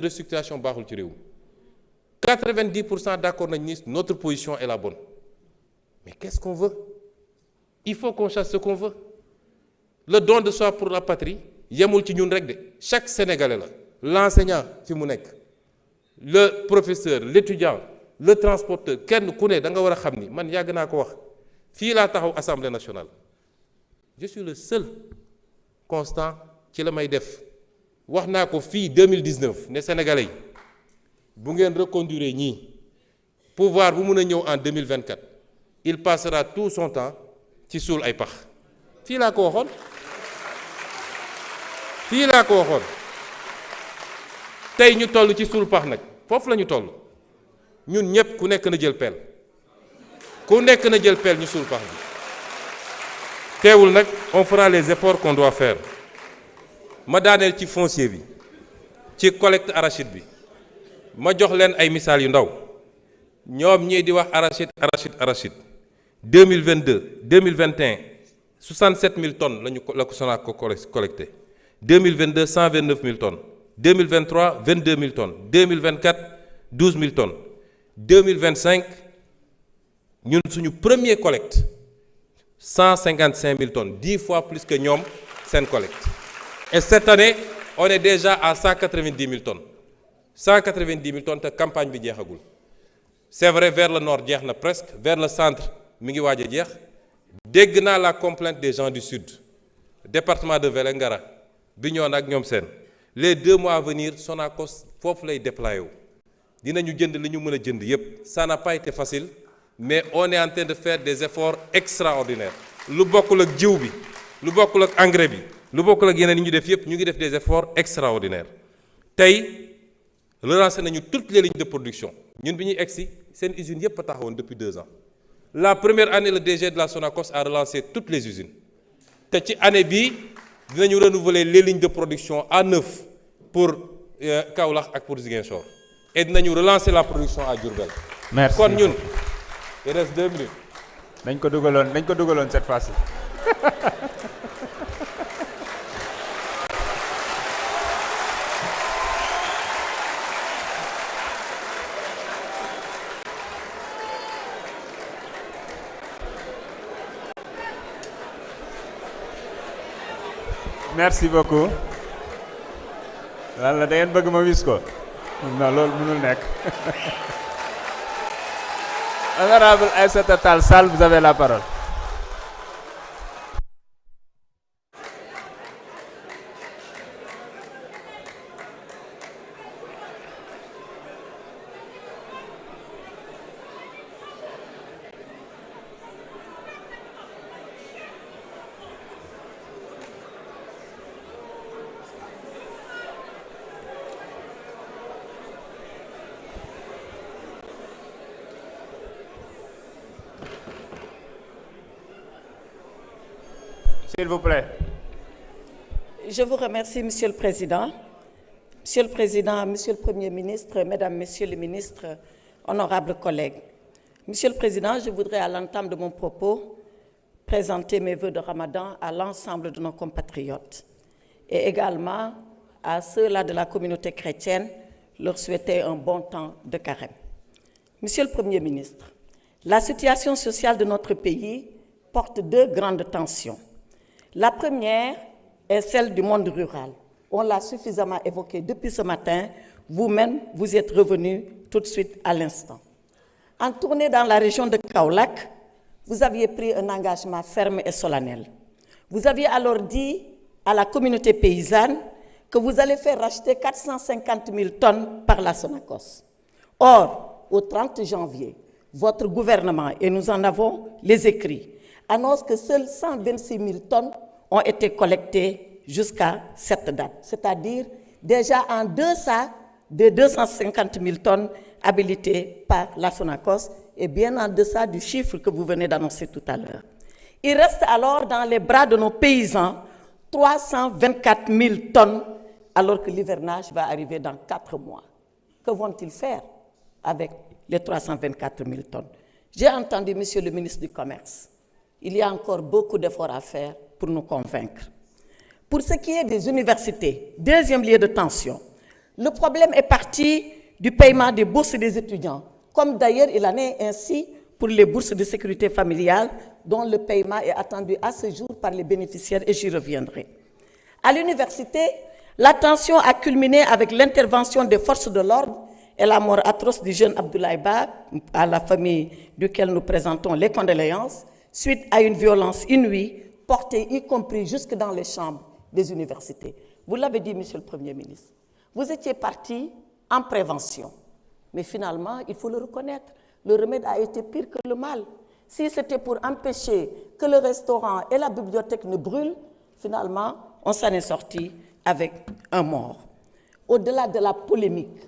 restructuration baaxul ci réew mi 90% d'accord nañ ni notre position est la bonne mais qu'est-ce qu'on veut il faut qu'on chasse ce qu'on veut le don de soi pour la patrie yemul ci ñun rek de chaque Sénégalais la l'enseignant fi mu nekk le professeur l'étudiant le transporteur kenn ku ne da nga war a xam ni man yàgg naa ko wax fii laa taxaw Assemblée nationale je suis le seul constant ci la may def wax naa ko fii 2019 ne Sénégalais yi bu ngeen reconduire ñii pouvoir bu mun a ñëw en 2024 il passera tout son temps ci suul ay pax fii laa ko waxoon tey ñu toll ci suul pax nag foofu la ñu toll ñun ñëpp ku nekk na jël peel ñu suul pax bi teewul nag on fera les efforts qu'on doit faire ma daaneel ci foncier bi ci collecte arachide bi ma jox leen ay misaal yu ndaw ñoom ñii di wax arachide 2022 2021 67 000 tonnes la ko Sonacos collecté 2022 129 000 tonnes 2023 22 000 tonnes 2024 12 000 tonnes 2025 ñun suñu premier collecte 155 000 tonnes 10 fois plus que ñoom seen collecte et cette année on est déjà à 190 000 tonnes 190 000 tonnes te campagne bi jeexagul c'est vrai vers le nord jeex na presque vers le centre mi ngi waaj a jeex dégg naa la complainte des gens du sud département de Vélingara Bignona ak ñoom seen les 2 mois à venir Sonacos foofu lay déployer wu dinañu jënd li ñu mën a jënd yépp ça n'a pas été facile mais on est en train de faire des efforts extraordinaires lu bokkul ak jiw bi lu bokkul ak engrais bi lu bokkul ak yeneen yi ñu def yépp ñu ngi def des efforts extraordinaires tey relancé nañu toutes les lignes de production ñun bi ñuy egsi seen usines yépp a taxawoon depuis 2 ans la première année le DG de la Sonacos a relancé toutes les usines te ci année bii dinañu renouveler les lignes de production à 9 pour Kaolack ak pour Ziguinchor et dinañu relancer la production à Diourbel. Merci. kon ñun il reste 2 minutes. nañ ko dugaloon cette fois-ci. merci beaucoup. lan la da ngeen bëgg ma wis ko. non loolu mënul nekk. Honorable Aïssata Tall Sall, vous avez la parole. S'il vous plaît. Je vous remercie, Monsieur le Président. Monsieur le Président, Monsieur le Premier ministre, Mesdames, Messieurs les ministres, honorables collègues. Monsieur le Président, je voudrais à l'entame de mon propos présenter mes vœux de Ramadan à l'ensemble de nos compatriotes et également à ceux-là de la communauté chrétienne, leur souhaiter un bon temps de carême. Monsieur le Premier ministre, la situation sociale de notre pays porte 2 grandes tensions. La première est celle du monde rural. On l'a suffisamment évoqué depuis ce matin. Vous-même, vous êtes revenu tout de suite à l'instant. En tournée dans la région de Kaolack, vous aviez pris un engagement ferme et solennel. Vous aviez alors dit à la communauté paysanne que vous allez faire racheter 450 000 tonnes par la Sonacos. Or, au 30 janvier, votre gouvernement, et nous en avons les écrits, annonce que seules 126 000 tonnes ont été collectées jusqu'à cette date, c'est-à-dire déjà en deçà des 250 000 tonnes habilitées par la Sonacos et bien en deçà du chiffre que vous venez d'annoncer tout à l'heure. Il reste alors dans les bras de nos paysans 324 000 tonnes alors que l'hivernage va arriver dans 4 mois. Que vont-ils faire avec les 324 000 tonnes? J'ai entendu Monsieur le ministre du Commerce. Il y a encore beaucoup d'efforts à faire pour nous convaincre. Pour ce qui est des universités, deuxième lieu de tension, Le problème est parti du paiement des bourses des étudiants, comme d'ailleurs il en est ainsi pour les bourses de sécurité familiale, dont le paiement est attendu à ce jour par les bénéficiaires, et j'y reviendrai. À l'université, la tension a culminé avec l'intervention des forces de l'ordre et la mort atroce du jeune Abdoulaye Ba, à la famille duquel nous présentons les condoléances, suite à une violence inouïe, portée y compris jusque dans les chambres des universités. Vous l'avez dit, Monsieur le Premier ministre, vous étiez parti en prévention. Mais finalement, il faut le reconnaître, le remède a été pire que le mal. Si c'était pour empêcher que le restaurant et la bibliothèque ne brûlent, finalement, on s'en est sorti avec un mort. Au-delà de la polémique,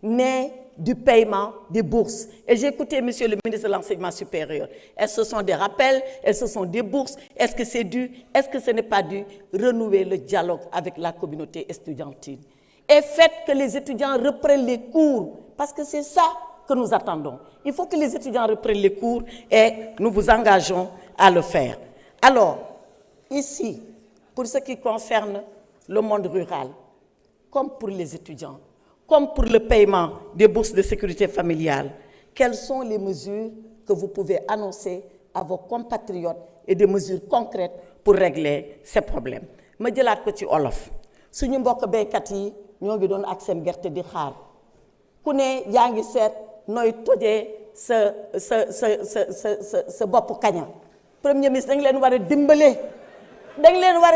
née du paiement des bourses. Et j'ai écouté Monsieur le ministre de l'Enseignement supérieur. Est-ce que ce sont des rappels? Est-ce que ce sont des bourses? Est-ce que c'est dû? Est-ce que ce n'est pas dû? Renouer le dialogue avec la communauté estudiantine. Et faites que les étudiants reprennent les cours, parce que c'est ça que nous attendons. Il faut que les étudiants reprennent les cours et nous vous engageons à le faire. Alors, ici, pour ce qui concerne le monde rural, comme pour les étudiants, comme pour le paiement des bourses de sécurité familiale, quelles sont les mesures que vous pouvez annoncer à vos compatriotes et des mesures concrètes pour régler ces problèmes? Ma jëlaat ko ci olof suñu mbokk béykat yi ñoo ngi doon ak seen gerte di xaar ku ne yaa ngi seet nooy tojee sa bopp kaña. Premier ministre dañ leen war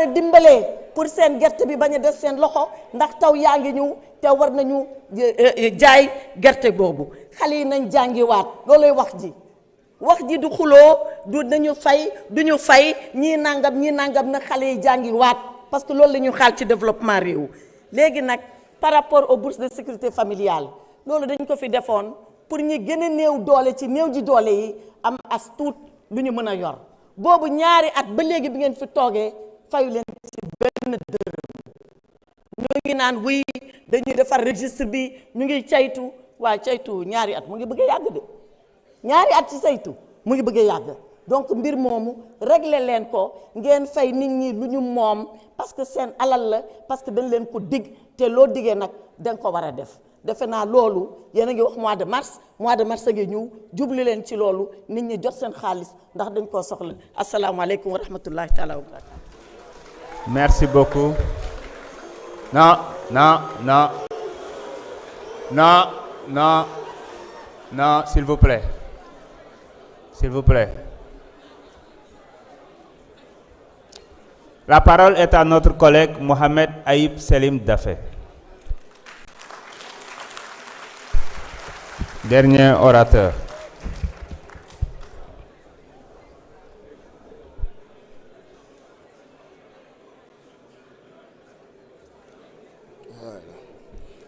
a dimbale pour seen gerte bi bañ a des seen loxo ndax taw yaa ngi ñëw te war nañu jaay gerte boobu. Xale yi nañ jàngiwaat loolay wax ji du xuloo du nañu fay duñu fay ñii nangam na xale yi jàngiwaat parce que loolu la ñu xaal ci développement réew. Léegi nag par rapport aux bourses de sécurité familiale loolu dañ ko fi defoon pour ñi gën a néew doole ci néew ji doole yi am as tuut lu ñu mën a yor. Boobu ñaari at ba léegi bi ngeen fi toogee fayu leen ci benn dërëm. ñu ngi naan wuy dañuy defar registre bi ñu ngi caytu waa caytu ñaari at mu ngi bëgg a yàgg de ñaari at ci saytu mu ngi bëgg a yàgg. Donc mbir moomu régler leen ko ngeen fay nit ñi lu ñu moom parce que seen alal la parce que dañ leen ko dig te loo diggee nag da nga ko war a def. Defe naa loolu yéen a ngi wax mois de mars a ngi ñëw jublu leen ci loolu nit ñi jot seen xaalis ndax dañ koo soxla. Asalaamaaleykum wa rahmatullahi taala wa barakatuh. Merci beaucoup. Non, s'il vous plaît. S'il vous plaît. La parole est à notre collègue Mohamed Aïb Selim Dafé. Dernier orateur.